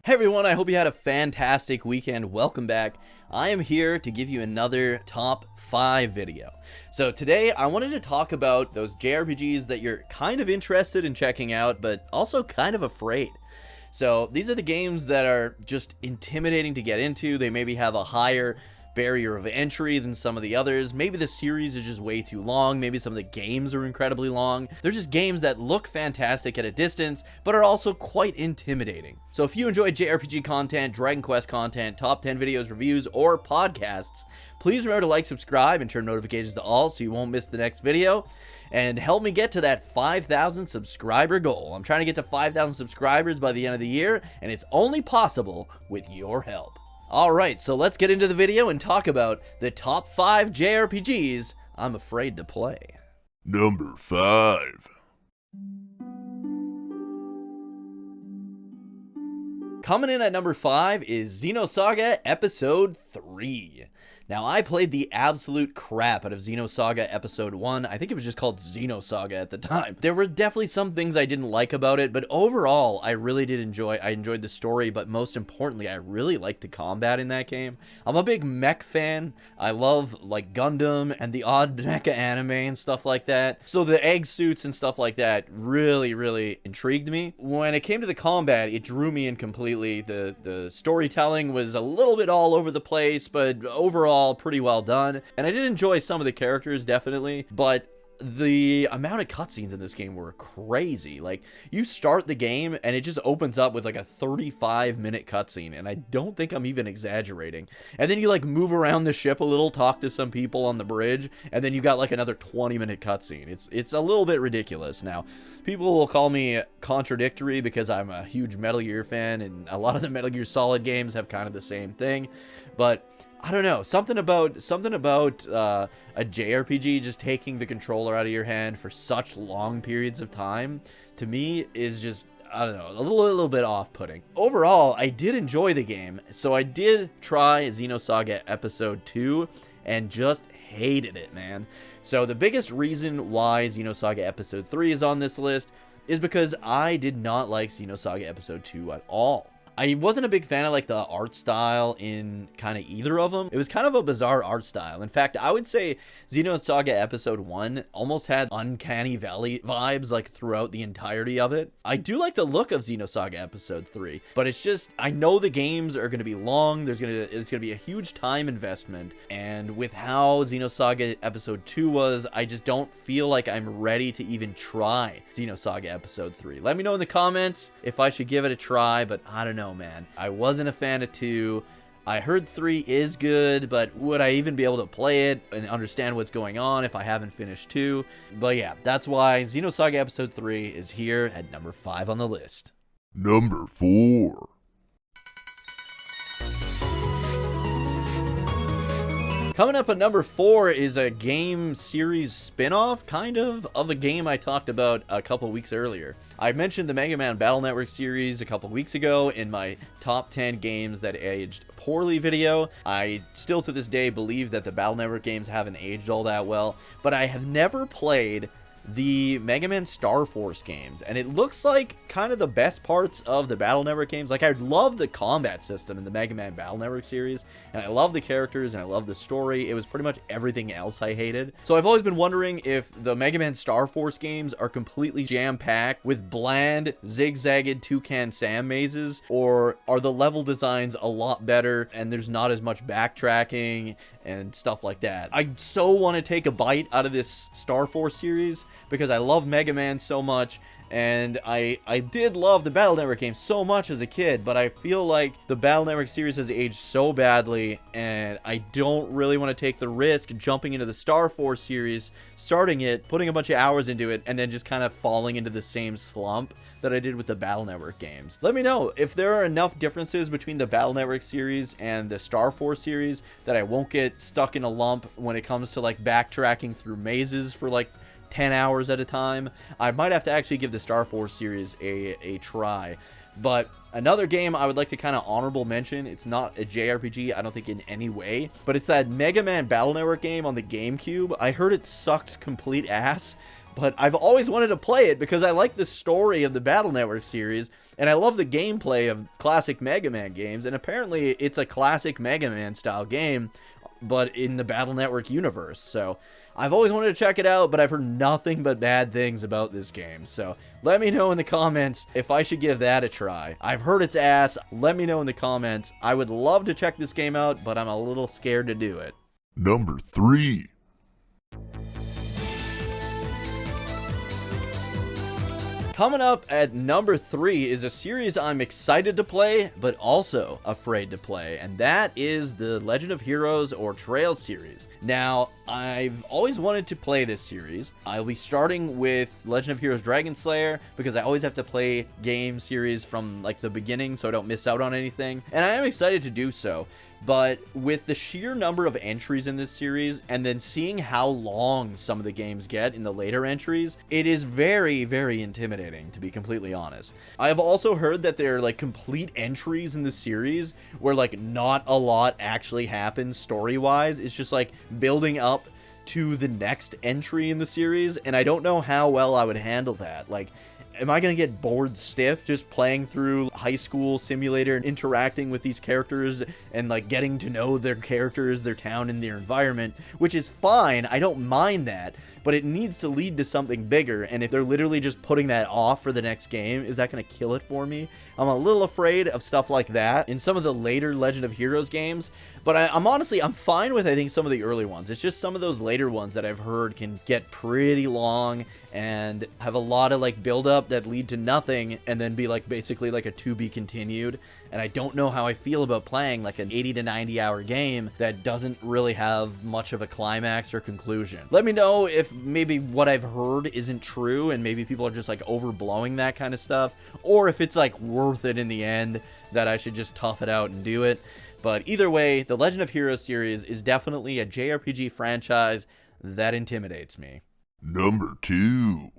Hey everyone, I hope you had a fantastic weekend. Welcome back. I am here to give you another top 5 video. So today I wanted to talk about those JRPGs that you're kind of interested in checking out, but also kind of afraid. So these are the games that are just intimidating to get into. They maybe have a higher barrier of entry than some of the others. Maybe the series is just way too long. Maybe some of the games are incredibly long. They're just games that look fantastic at a distance, but are also quite intimidating. So if you enjoy JRPG content, Dragon Quest content, top 10 videos, reviews, or podcasts, please remember to like, subscribe, and turn notifications to all so you won't miss the next video. And help me get to that 5,000 subscriber goal. I'm trying to get to 5,000 subscribers by the end of the year, and it's only possible with your help. Alright, so let's get into the video and talk about the top 5 JRPGs I'm afraid to play. Number 5. Coming in at number 5 is Xenosaga Episode 3. Now, I played the absolute crap out of Xenosaga Episode 1. I think it was just called Xenosaga at the time. There were definitely some things I didn't like about it, but overall, I really did enjoy. I enjoyed the story, but most importantly, I really liked the combat in that game. I'm a big mech fan. I love, like, Gundam and the odd mecha anime and stuff like that. So the egg suits and stuff like that really intrigued me. When it came to the combat, it drew me in completely. The storytelling was a little bit all over the place, but overall, pretty well done. And I did enjoy some of the characters, definitely, but the amount of cutscenes in this game were crazy. Like, you start the game and it just opens up with like a 35-minute cutscene, and I don't think I'm even exaggerating. And then you like move around the ship a little, talk to some people on the bridge, and then you got like another 20-minute cutscene. It's a little bit ridiculous. Now, people will call me contradictory because I'm a huge Metal Gear fan, and a lot of the Metal Gear Solid games have kind of the same thing, but I don't know, something about a JRPG just taking the controller out of your hand for such long periods of time, to me, is just, I don't know, a little bit off-putting. Overall, I did enjoy the game, so I did try Xenosaga Episode 2, and just hated it, man. So the biggest reason why Xenosaga Episode 3 is on this list is because I did not like Xenosaga Episode 2 at all. I wasn't a big fan of like the art style in kind of either of them. It was kind of a bizarre art style. In fact, I would say Xenosaga Episode 1 almost had Uncanny Valley vibes like throughout the entirety of it. I do like the look of Xenosaga Episode 3, but it's just, I know the games are going to be long. It's going to be a huge time investment. And with how Xenosaga Episode 2 was, I just don't feel like I'm ready to even try Xenosaga Episode 3. Let me know in the comments if I should give it a try, but I don't know, man. I wasn't a fan of 2. I heard 3 is good, but would I even be able to play it and understand what's going on if I haven't finished 2? But yeah, that's why Xenosaga Episode 3 is here at number 5 on the list. Number 4. Coming up at number 4 is a game series spin-off, kind of a game I talked about a couple weeks earlier. I mentioned the Mega Man Battle Network series a couple weeks ago in my top 10 games that aged poorly video. I still to this day believe that the Battle Network games haven't aged all that well, but I have never played the Mega Man Star Force games, and it looks like kind of the best parts of the Battle Network games. Like, I love the combat system in the Mega Man Battle Network series, and I love the characters, and I love the story. It was pretty much everything else I hated. So I've always been wondering if the Mega Man Star Force games are completely jam-packed with bland, zigzagged Toucan Sam mazes, or are the level designs a lot better, and there's not as much backtracking and stuff like that. I so want to take a bite out of this Star Force series, because I love Mega Man so much, and I did love the Battle Network game so much as a kid, but I feel like the Battle Network series has aged so badly, and I don't really want to take the risk jumping into the Star Force series, starting it, putting a bunch of hours into it, and then just kind of falling into the same slump that I did with the Battle Network games. Let me know if there are enough differences between the Battle Network series and the Star Force series that I won't get stuck in a lump when it comes to like backtracking through mazes for like 10 hours at a time. I might have to actually give the Star Force series a try. But Another game I would like to kind of honorable mention, it's not a JRPG, I don't think in any way, but it's that Mega Man Battle Network game on the GameCube. I heard it sucked complete ass, but I've always wanted to play it because I like the story of the Battle Network series, and I love the gameplay of classic Mega Man games, and apparently it's a classic Mega Man style game, but in the Battle Network universe. So I've always wanted to check it out, but I've heard nothing but bad things about this game. So let me know in the comments if I should give that a try. I've heard it's ass. Let me know in the comments. I would love to check this game out, but I'm a little scared to do it. Number 3. Coming up at number 3 is a series I'm excited to play, but also afraid to play, and that is the Legend of Heroes or Trails series. Now, I've always wanted to play this series. I'll be starting with Legend of Heroes Dragon Slayer because I always have to play game series from like the beginning so I don't miss out on anything, and I am excited to do so. But with the sheer number of entries in this series, and then seeing how long some of the games get in the later entries, it is very, very intimidating, to be completely honest. I've also heard that there are like complete entries in the series where like not a lot actually happens story-wise. It's just like building up to the next entry in the series, and I don't know how well I would handle that. Like, am I going to get bored stiff just playing through High School Simulator and interacting with these characters and like getting to know their characters, their town, and their environment, which is fine. I don't mind that, but it needs to lead to something bigger. And if they're literally just putting that off for the next game, is that going to kill it for me? I'm a little afraid of stuff like that in some of the later Legend of Heroes games, but I'm fine with, I think, some of the early ones. It's just some of those later ones that I've heard can get pretty long and have a lot of like build up that lead to nothing and then be like basically like a to be continued. And I don't know how I feel about playing like an 80 to 90 hour game that doesn't really have much of a climax or conclusion. Let me know if maybe what I've heard isn't true and maybe people are just like overblowing that kind of stuff, or if it's like worth it in the end that I should just tough it out and do it. But either way, the Legend of Heroes series is definitely a JRPG franchise that intimidates me. Number 2.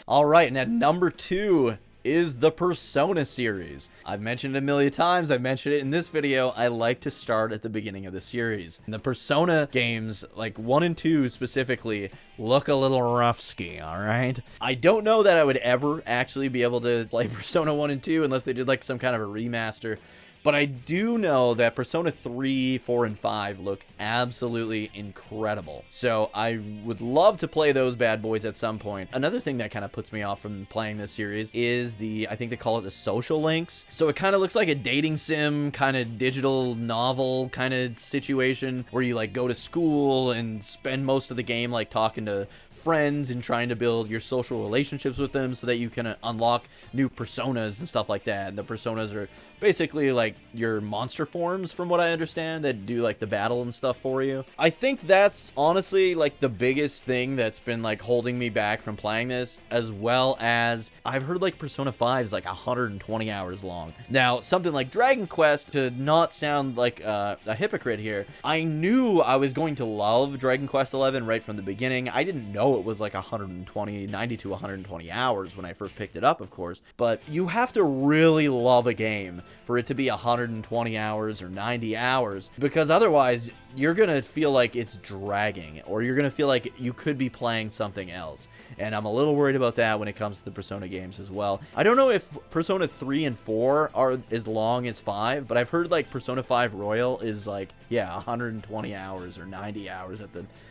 All right, and at number 2 is the Persona series. I've mentioned it a million times. I've mentioned it in this video. I like to start at the beginning of the series. And the Persona games, like 1 and 2 specifically, look a little rough-ski, all right? I don't know that I would ever actually be able to play Persona 1 and 2 unless they did like some kind of a remaster. But I do know that Persona 3, 4, and 5 look absolutely incredible. So I would love to play those bad boys at some point. Another thing that kind of puts me off from playing this series is I think they call it the social links. So it kind of looks like a dating sim, kind of digital novel kind of situation where you like go to school and spend most of the game like talking to friends and trying to build your social relationships with them so that you can unlock new personas and stuff like that. And the personas are basically like your monster forms, from what I understand, that do like the battle and stuff for you. I think that's honestly like the biggest thing that's been like holding me back from playing this, as well as I've heard like Persona 5 is like 120 hours long. Now, something like Dragon Quest, to not sound like a hypocrite here, I knew I was going to love Dragon Quest 11 right from the beginning. I didn't know it was like 90 to 120 hours when I first picked it up, of course, but you have to really love a game for it to be 120 hours or 90 hours, because otherwise you're gonna feel like it's dragging, or you're gonna feel like you could be playing something else. And I'm a little worried about that when it comes to the Persona games as well. I don't know if Persona 3 and 4 are as long as 5, but I've heard like Persona 5 Royal is like, yeah, 120 hours or 90 hours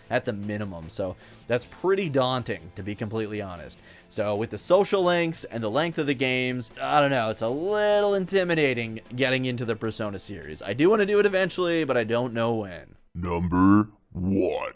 at the minimum. So that's pretty daunting, to be completely honest. So with the social links and the length of the games, I don't know, it's a little intimidating getting into the Persona series. I do want to do it eventually, but I don't know when. Number 1.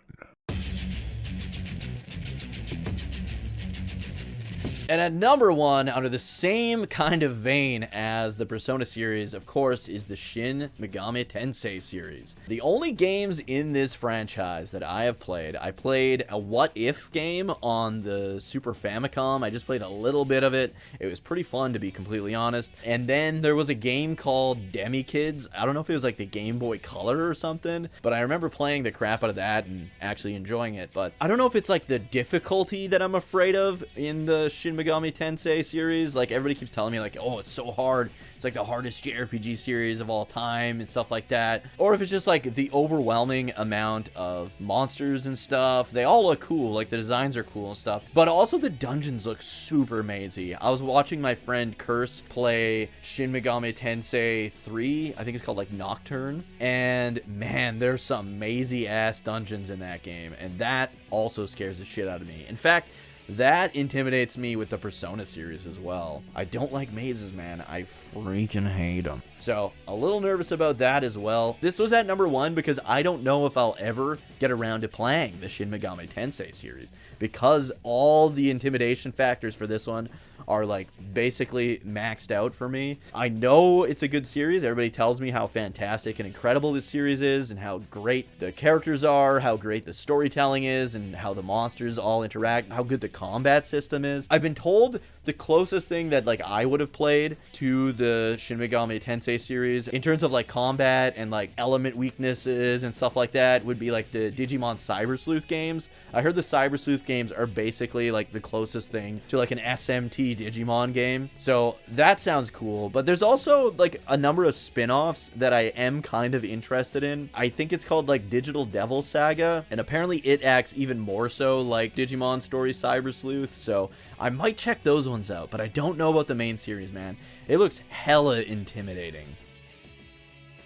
And at number 1, under the same kind of vein as the Persona series, of course, is the Shin Megami Tensei series. The only games in this franchise that I have played, I played a What If game on the Super Famicom. I just played a little bit of it. It was pretty fun, to be completely honest. And then there was a game called Demi Kids. I don't know if it was like the Game Boy Color or something, but I remember playing the crap out of that and actually enjoying it. But I don't know if it's like the difficulty that I'm afraid of in the Shin Megami Tensei series. Like, everybody keeps telling me like, oh, it's so hard, it's like the hardest JRPG series of all time and stuff like that. Or if it's just like the overwhelming amount of monsters and stuff. They all look cool, like the designs are cool and stuff, but also the dungeons look super mazy. I was watching my friend Curse play Shin Megami Tensei 3, I think it's called like Nocturne, and man, there's some mazy ass dungeons in that game, and that also scares the shit out of me. In fact, that intimidates me with the Persona series as well. I don't like mazes, man. I freaking hate them. So, a little nervous about that as well. This was at number 1 because I don't know if I'll ever get around to playing the Shin Megami Tensei series, because all the intimidation factors for this one are like basically maxed out for me. I know it's a good series. Everybody tells me how fantastic and incredible this series is, and how great the characters are, how great the storytelling is, and how the monsters all interact, how good the combat system is. I've been told the closest thing that like I would have played to the Shin Megami Tensei series in terms of like combat and like element weaknesses and stuff like that would be like the Digimon Cyber Sleuth games. I heard the Cyber Sleuth games are basically like the closest thing to like an SMT Digimon game. So that sounds cool, but there's also like a number of spin-offs that I am kind of interested in. I think it's called like Digital Devil Saga, and apparently it acts even more so like Digimon Story Cyber Sleuth, so I might check those ones out, but I don't know about the main series, man. It looks hella intimidating.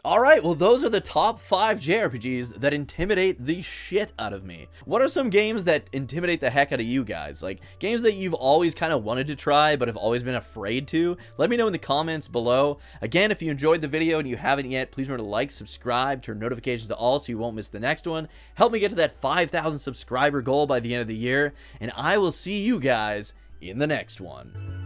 Alright, well those are the top 5 JRPGs that intimidate the shit out of me. What are some games that intimidate the heck out of you guys? Like, games that you've always kind of wanted to try but have always been afraid to? Let me know in the comments below. Again, if you enjoyed the video and you haven't yet, please remember to like, subscribe, turn notifications to all so you won't miss the next one. Help me get to that 5,000 subscriber goal by the end of the year, and I will see you guys in the next one.